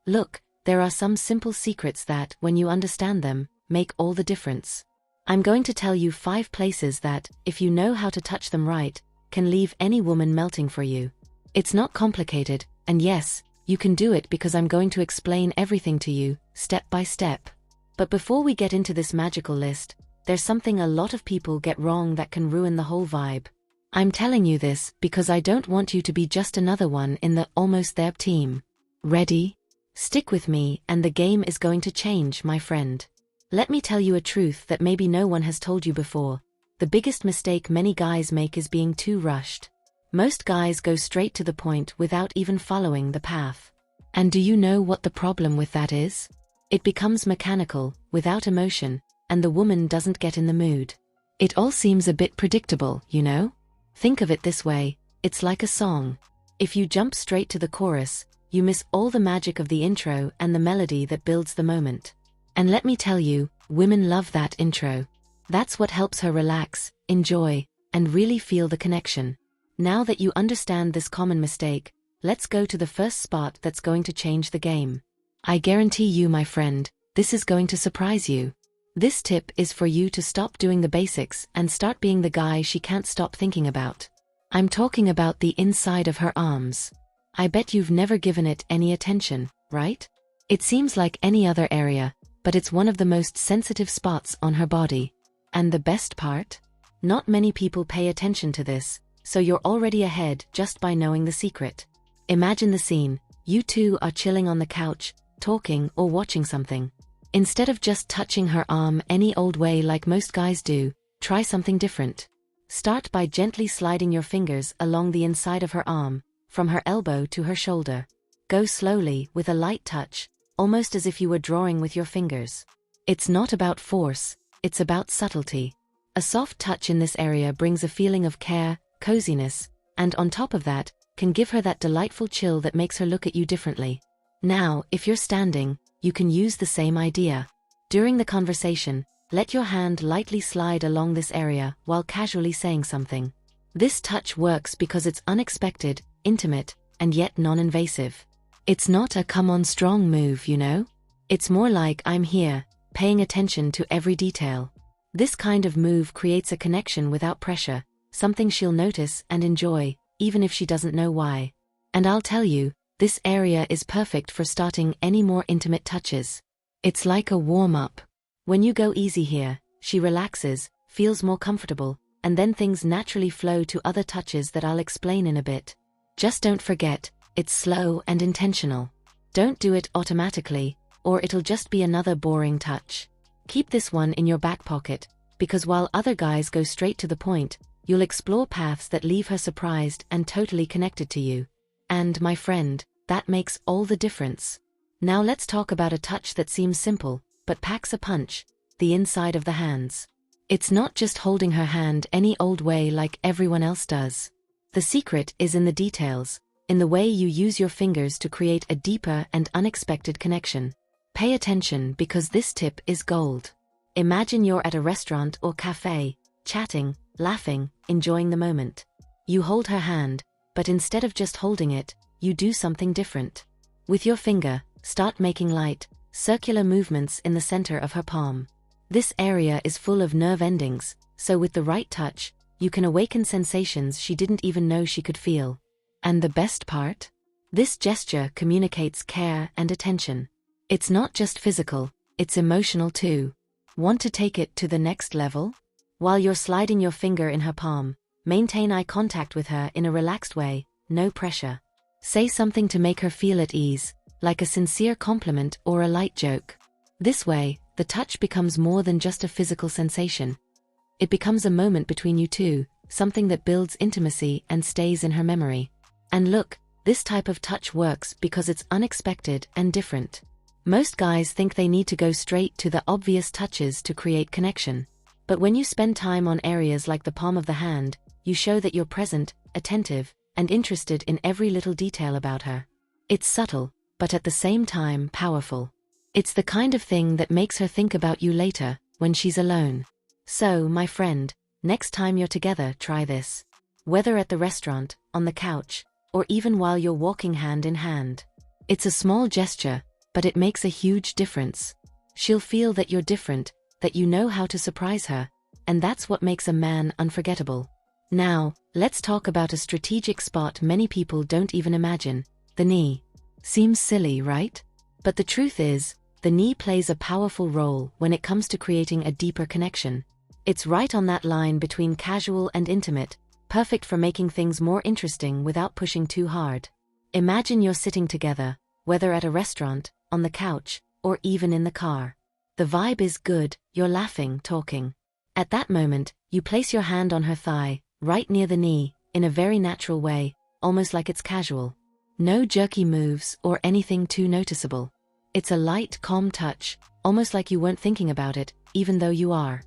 Look, there are some simple secrets that, when you understand them, make all the difference. I'm going to tell you 5 places that, if you know how to touch them right, can leave any woman melting for you. It's not complicated, and yes, you can do it because I'm going to explain everything to you, step by step. But before we get into this magical list, there's something a lot of people get wrong that can ruin the whole vibe. I'm telling you this because I don't want you to be just another one in the almost there team. Ready? Stick with me and the game is going to change, my friend. Let me tell you a truth that maybe no one has told you before. The biggest mistake many guys make is being too rushed. Most guys go straight to the point without even following the path. And do you know what the problem with that is? It becomes mechanical, without emotion, and the woman doesn't get in the mood. It all seems a bit predictable, you know? Think of it this way, it's like a song. If you jump straight to the chorus, you miss all the magic of the intro and the melody that builds the moment. And let me tell you, women love that intro. That's what helps her relax, enjoy, and really feel the connection. Now that you understand this common mistake, let's go to the first spot that's going to change the game. I guarantee you, my friend, this is going to surprise you. This tip is for you to stop doing the basics and start being the guy she can't stop thinking about. I'm talking about the inside of her arms. I bet you've never given it any attention, right? It seems like any other area, but it's one of the most sensitive spots on her body. And the best part? Not many people pay attention to this, so you're already ahead just by knowing the secret. Imagine the scene, you two are chilling on the couch, talking or watching something. Instead of just touching her arm any old way like most guys do, try something different. Start by gently sliding your fingers along the inside of her arm, from her elbow to her shoulder. Go slowly, with a light touch, almost as if you were drawing with your fingers. It's not about force, it's about subtlety. A soft touch in this area brings a feeling of care, coziness, and on top of that, can give her that delightful chill that makes her look at you differently. Now, if you're standing, you can use the same idea. During the conversation, let your hand lightly slide along this area while casually saying something. This touch works because it's unexpected, intimate, and yet non-invasive. It's not a come on strong move, you know? It's more like I'm here, paying attention to every detail. This kind of move creates a connection without pressure, something she'll notice and enjoy, even if she doesn't know why. And I'll tell you, this area is perfect for starting any more intimate touches. It's like a warm-up. When you go easy here, she relaxes, feels more comfortable, and then things naturally flow to other touches that I'll explain in a bit. Just don't forget, it's slow and intentional. Don't do it automatically, or it'll just be another boring touch. Keep this one in your back pocket, because while other guys go straight to the point, you'll explore paths that leave her surprised and totally connected to you. And, my friend, that makes all the difference. Now let's talk about a touch that seems simple, but packs a punch, the inside of the hands. It's not just holding her hand any old way like everyone else does. The secret is in the details, in the way you use your fingers to create a deeper and unexpected connection. Pay attention because this tip is gold. Imagine you're at a restaurant or cafe, chatting, laughing, enjoying the moment. You hold her hand, but instead of just holding it, you do something different. With your finger, start making light, circular movements in the center of her palm. This area is full of nerve endings, so with the right touch, you can awaken sensations she didn't even know she could feel. And the best part? This gesture communicates care and attention. It's not just physical, it's emotional too. Want to take it to the next level? While you're sliding your finger in her palm, maintain eye contact with her in a relaxed way, no pressure. Say something to make her feel at ease, like a sincere compliment or a light joke. This way, the touch becomes more than just a physical sensation. It becomes a moment between you two, something that builds intimacy and stays in her memory. And look, this type of touch works because it's unexpected and different. Most guys think they need to go straight to the obvious touches to create connection. But when you spend time on areas like the palm of the hand, you show that you're present, attentive, and interested in every little detail about her. It's subtle, but at the same time powerful. It's the kind of thing that makes her think about you later, when she's alone. So, my friend, next time you're together, try this. Whether at the restaurant, on the couch, or even while you're walking hand in hand. It's a small gesture, but it makes a huge difference. She'll feel that you're different, that you know how to surprise her, and that's what makes a man unforgettable. Now, let's talk about a strategic spot many people don't even imagine: the knee. Seems silly, right? But the truth is, the knee plays a powerful role when it comes to creating a deeper connection. It's right on that line between casual and intimate, perfect for making things more interesting without pushing too hard. Imagine you're sitting together, whether at a restaurant, on the couch, or even in the car. The vibe is good, you're laughing, talking. At that moment, you place your hand on her thigh, right near the knee, in a very natural way, almost like it's casual. No jerky moves or anything too noticeable. It's a light, calm touch, almost like you weren't thinking about it, even though you are.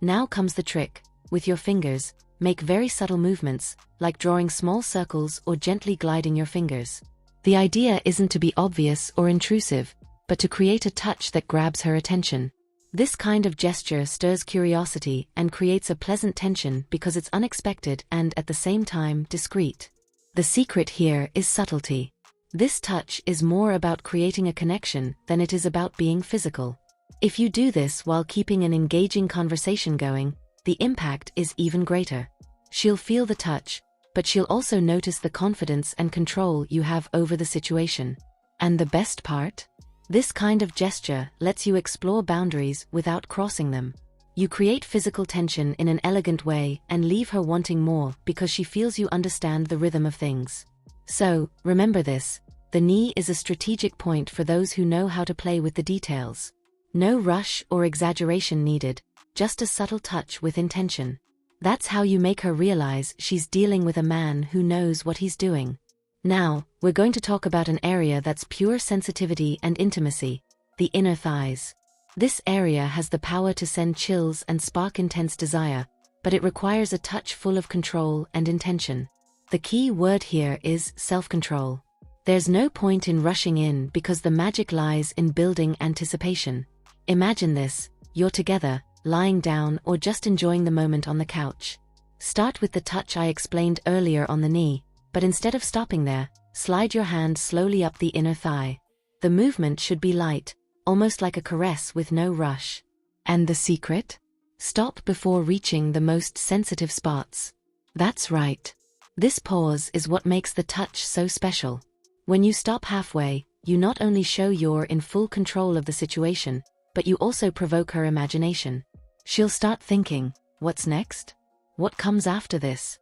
Now comes the trick. With your fingers, make very subtle movements, like drawing small circles or gently gliding your fingers. The idea isn't to be obvious or intrusive, but to create a touch that grabs her attention. This kind of gesture stirs curiosity and creates a pleasant tension because it's unexpected and at the same time discreet. The secret here is subtlety. This touch is more about creating a connection than it is about being physical. If you do this while keeping an engaging conversation going, the impact is even greater. She'll feel the touch, but she'll also notice the confidence and control you have over the situation. And the best part? This kind of gesture lets you explore boundaries without crossing them. You create physical tension in an elegant way and leave her wanting more because she feels you understand the rhythm of things. So, remember this: the knee is a strategic point for those who know how to play with the details. No rush or exaggeration needed, just a subtle touch with intention. That's how you make her realize she's dealing with a man who knows what he's doing. Now, we're going to talk about an area that's pure sensitivity and intimacy: the inner thighs. This area has the power to send chills and spark intense desire, but it requires a touch full of control and intention. The key word here is self-control. There's no point in rushing in because the magic lies in building anticipation. Imagine this: you're together, lying down or just enjoying the moment on the couch. Start with the touch I explained earlier on the knee, but instead of stopping there, slide your hand slowly up the inner thigh. The movement should be light, almost like a caress with no rush. And the secret? Stop before reaching the most sensitive spots. That's right. This pause is what makes the touch so special. When you stop halfway, you not only show you're in full control of the situation, but you also provoke her imagination. She'll start thinking, what's next? What comes after this?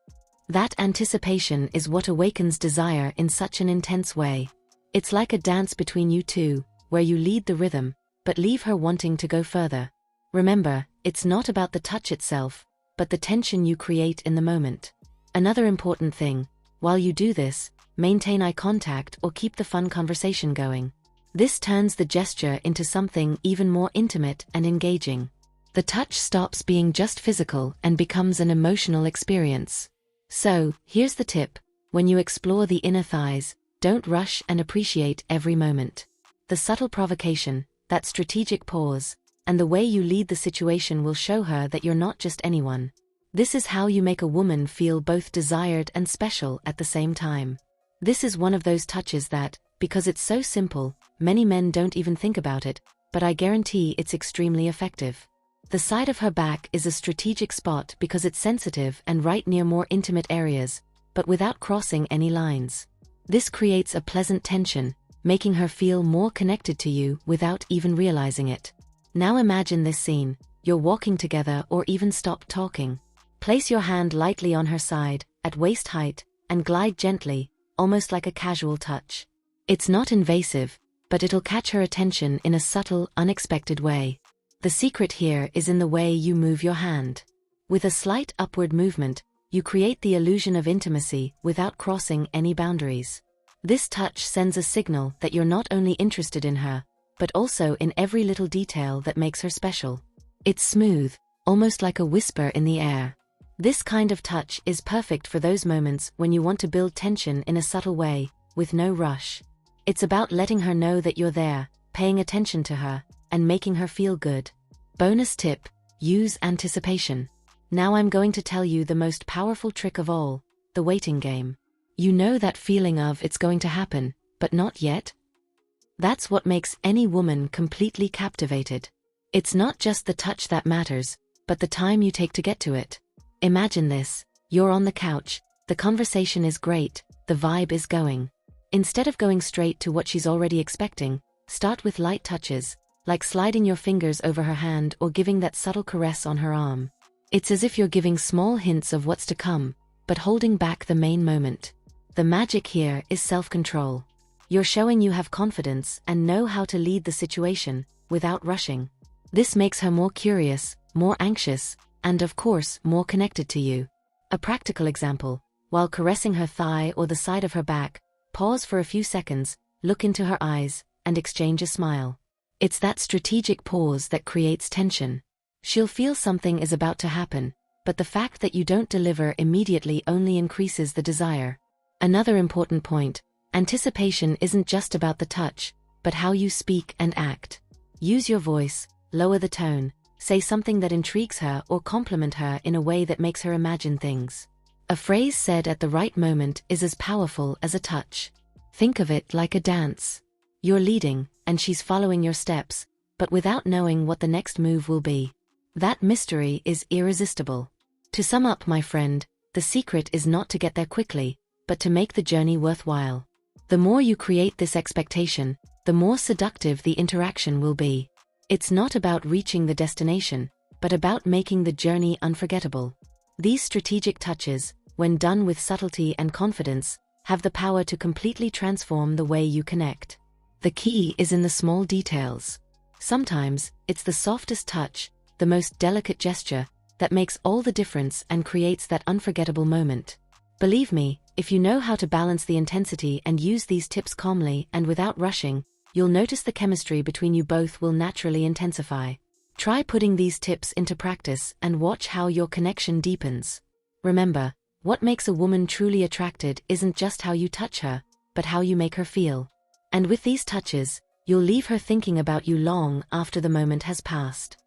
That anticipation is what awakens desire in such an intense way. It's like a dance between you two, where you lead the rhythm, but leave her wanting to go further. Remember, it's not about the touch itself, but the tension you create in the moment. Another important thing: while you do this, maintain eye contact or keep the fun conversation going. This turns the gesture into something even more intimate and engaging. The touch stops being just physical and becomes an emotional experience. So, here's the tip: when you explore the inner thighs, don't rush and appreciate every moment. The subtle provocation, that strategic pause, and the way you lead the situation will show her that you're not just anyone. This is how you make a woman feel both desired and special at the same time. This is one of those touches that, because it's so simple, many men don't even think about it, but I guarantee it's extremely effective. The side of her back is a strategic spot because it's sensitive and right near more intimate areas, but without crossing any lines. This creates a pleasant tension, making her feel more connected to you without even realizing it. Now imagine this scene: you're walking together or even stop talking. Place your hand lightly on her side, at waist height, and glide gently, almost like a casual touch. It's not invasive, but it'll catch her attention in a subtle, unexpected way. The secret here is in the way you move your hand. With a slight upward movement, you create the illusion of intimacy without crossing any boundaries. This touch sends a signal that you're not only interested in her, but also in every little detail that makes her special. It's smooth, almost like a whisper in the air. This kind of touch is perfect for those moments when you want to build tension in a subtle way, with no rush. It's about letting her know that you're there, paying attention to her, and making her feel good. Bonus tip: use anticipation. Now I'm going to tell you the most powerful trick of all: the waiting game. You know that feeling of it's going to happen, but not yet? That's what makes any woman completely captivated. It's not just the touch that matters, but the time you take to get to it. Imagine this: you're on the couch, the conversation is great, the vibe is going. Instead of going straight to what she's already expecting, start with light touches, like sliding your fingers over her hand or giving that subtle caress on her arm. It's as if you're giving small hints of what's to come, but holding back the main moment. The magic here is self-control. You're showing you have confidence and know how to lead the situation, without rushing. This makes her more curious, more anxious, and of course, more connected to you. A practical example: while caressing her thigh or the side of her back, pause for a few seconds, look into her eyes, and exchange a smile. It's that strategic pause that creates tension. She'll feel something is about to happen, but the fact that you don't deliver immediately only increases the desire. Another important point: anticipation isn't just about the touch, but how you speak and act. Use your voice, lower the tone, say something that intrigues her or compliment her in a way that makes her imagine things. A phrase said at the right moment is as powerful as a touch. Think of it like a dance. You're leading, and she's following your steps, but without knowing what the next move will be. That mystery is irresistible. To sum up, my friend, the secret is not to get there quickly, but to make the journey worthwhile. The more you create this expectation, the more seductive the interaction will be. It's not about reaching the destination, but about making the journey unforgettable. These strategic touches, when done with subtlety and confidence, have the power to completely transform the way you connect. The key is in the small details. Sometimes, it's the softest touch, the most delicate gesture, that makes all the difference and creates that unforgettable moment. Believe me, if you know how to balance the intensity and use these tips calmly and without rushing, you'll notice the chemistry between you both will naturally intensify. Try putting these tips into practice and watch how your connection deepens. Remember, what makes a woman truly attracted isn't just how you touch her, but how you make her feel. And with these touches, you'll leave her thinking about you long after the moment has passed.